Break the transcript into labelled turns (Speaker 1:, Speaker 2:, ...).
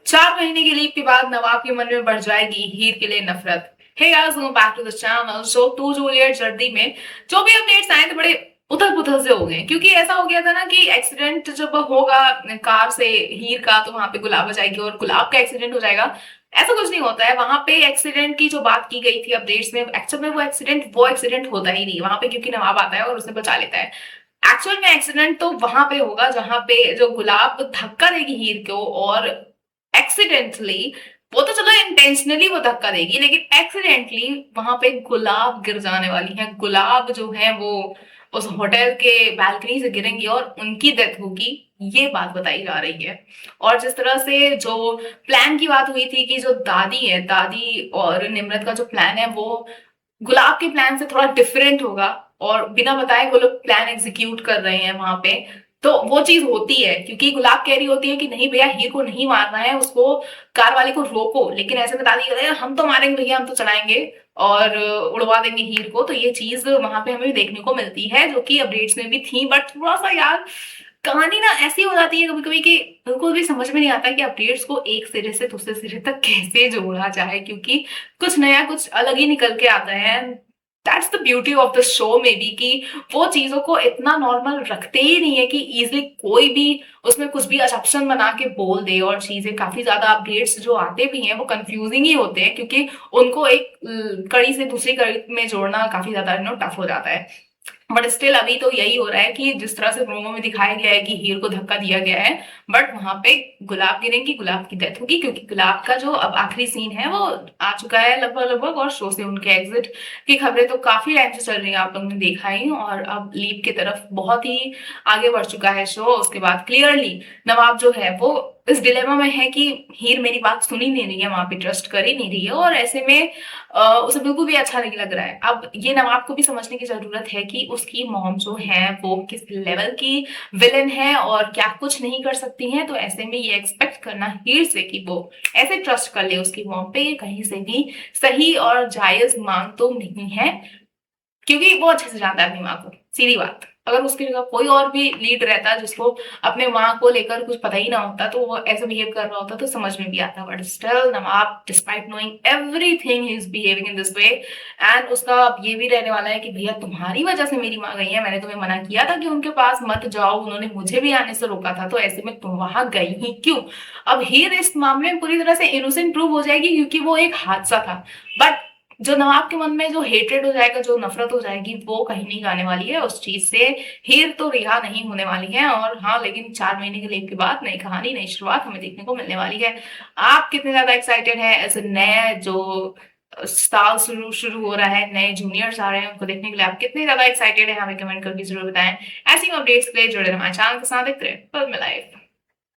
Speaker 1: 4 महीने की लीव के बाद नवाब के मन में बढ़ जाएगी हीर के लिए नफरत। Hey guys, welcome back to the channel. So to Juliet जर्दी में जो भी अपडेट्स आए थे बड़े उथल-पुथल से हो गए, क्योंकि ऐसा हो गया था ना कि एक्सीडेंट जब होगा कार से हीर का, तो वहां पे गुलाब आ जाएगी और गुलाब का एक्सीडेंट हो जाएगा। ऐसा कुछ नहीं होता है वहां पे। एक्सीडेंट की जो बात की गई थी अपडेट्स में, एक्चुअल में वो एक्सीडेंट होता ही नहीं वहां पे, क्योंकि नवाब आता है और उसे बचा लेता है। एक्चुअल में एक्सीडेंट तो वहां पे होगा जहां पे जो गुलाब धक्का देगी हीर को, और एक्सीडेंटली, वो तो चलो इंटेंशनली वो धक्का देगी, लेकिन एक्सीडेंटली वहां पे गुलाब गिर जाने वाली है। गुलाब जो है वो उस होटल के बालकनी से गिरेंगी और उनकी डेथ होगी, ये बात बताई जा रही है। और जिस तरह से जो प्लान की बात हुई थी कि जो दादी है, दादी और निम्रत का जो प्लान है वो गुलाब के प्लान से थोड़ा डिफरेंट होगा, और बिना बताए वो लोग प्लान एग्जीक्यूट कर रहे हैं वहां पे। तो वो चीज होती है, क्योंकि गुलाब कह रही होती है कि नहीं भैया, हीर को नहीं मारना है, उसको कार वाले को रोको, लेकिन ऐसे में दादी कहते हैं हम तो मारेंगे भैया, हम तो चलाएंगे और उड़वा देंगे हीर को। तो ये चीज वहां पे हमें देखने को मिलती है, जो कि अपडेट्स में भी थी। बट थोड़ा सा यार, कहानी ना ऐसी हो जाती है कभी कभी कि बिल्कुल भी समझ में नहीं आता कि अपडेट्स को एक सिरे से दूसरे सिरे तक कैसे जोड़ा जाए, क्योंकि कुछ नया, कुछ अलग ही निकल के आता है। That's the beauty of the show may be, कि वो चीजों को इतना नॉर्मल रखते ही नहीं है कि इजिली कोई भी उसमें कुछ भी असम्पशन बना के बोल दे। और चीजें काफी ज्यादा अपडेट्स जो आते भी हैं वो कंफ्यूजिंग ही होते हैं, क्योंकि उनको एक कड़ी से दूसरी कड़ी में जोड़ना काफी ज्यादा टफ हो जाता है। बट स्टिल अभी तो यही हो रहा है कि जिस तरह से प्रोमो में दिखाया गया है कि हीर को धक्का दिया गया है, बट वहां पे गुलाब गिरेंगी, गुलाब की डेथ होगी, क्योंकि गुलाब का जो अब आखिरी सीन है वो आ चुका है लगभग लगभग। और शो से उनके एग्जिट की खबरें तो काफी टाइम से चल रही है, आप लोगों ने देखा ही। और अब लीव की तरफ बहुत ही आगे बढ़ चुका है शो। उसके बाद क्लियरली नवाब जो है वो इस डिलेमा में है कि हीर मेरी बात सुन ही नहीं रही है, वहां पे ट्रस्ट कर ही नहीं रही है, और ऐसे में उसे बिल्कुल भी अच्छा नहीं लग रहा है। अब ये नवाब को भी समझने की जरूरत है कि उसकी मॉम जो है वो किस लेवल की विलन है और क्या कुछ नहीं कर सकती है। तो ऐसे में ये एक्सपेक्ट करना हीर से कि वो ऐसे ट्रस्ट कर ले उसकी मॉम पे, ये कहीं से भी सही और जायज मांग तो नहीं है, क्योंकि वो अच्छे से जानता है अपनी माँ को। सीधी बात, अगर उसकी जगह कोई और भी लीड रहता जिसको अपने माँ को लेकर कुछ पता ही ना होता, तो वो ऐसे बिहेव कर रहा होता तो समझ में भी आता। But still Nawab, despite knowing everything, he is behaving in this way. And उसका अब ये भी रहने वाला है कि भैया तुम्हारी वजह से मेरी माँ गई है, मैंने तुम्हें मना किया था कि उनके पास मत जाओ, उन्होंने मुझे भी आने से रोका था, तो ऐसे में तुम वहां गई ही क्यों? अब हीर इस मामले में पूरी तरह से इनोसेंट प्रूव हो जाएगी, क्योंकि वो एक हादसा था। बट जो नवाब के मन में जो हेट्रेड हो जाएगा, जो नफरत हो जाएगी, वो कहीं नहीं जाने वाली है उस चीज से। हीर तो रिहा नहीं होने वाली है। और हाँ, लेकिन 4 महीने के लीव के बाद नई कहानी, नई शुरुआत हमें देखने को मिलने वाली है। आप कितने ज्यादा एक्साइटेड है ऐसे नए जो साल शुरू शुरू हो रहा है, नए जूनियर्स आ रहे हैं, उनको देखने के लिए आप कितने ज्यादा एक्साइटेड है, हमें कमेंट करके जरूर बताएं। ऐसी अपडेट्स के लिए जुड़े रहे हमारे चैनल के साथ, देखते रहे पल में लाइफ।